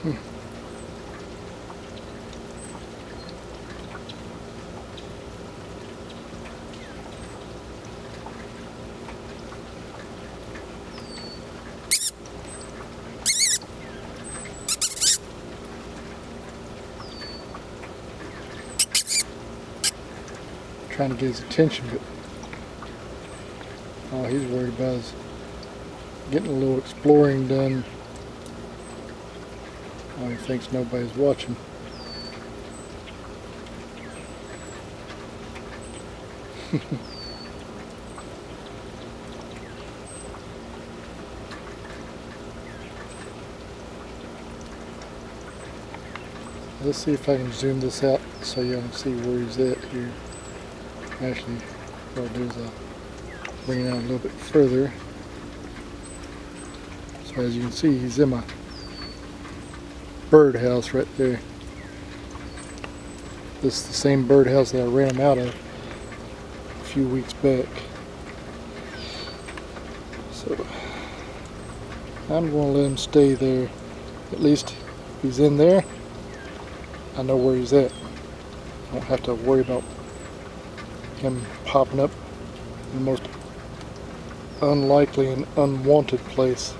Trying to get his attention, but all he's worried about is getting a little exploring done. Oh, he thinks nobody's watching. Let's see if I can zoom this out so you can see where he's at here. Actually, what I'll do is I'll bring it out a little bit further. So as you can see, he's in my birdhouse right there. This is the same birdhouse that I ran him out of a few weeks back. So I'm going to let him stay there. At least if he's in there, I know where he's at. I don't have to worry about him popping up in the most unlikely and unwanted place.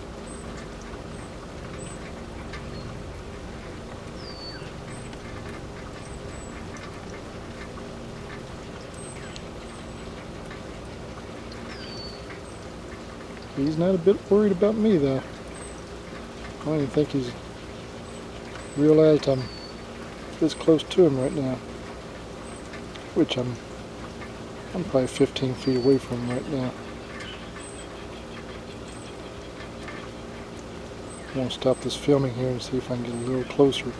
He's not a bit worried about me though. I don't even think he's realized I'm this close to him right now, which I'm probably 15 feet away from him right now. I'm going to stop this filming here and see if I can get a little closer.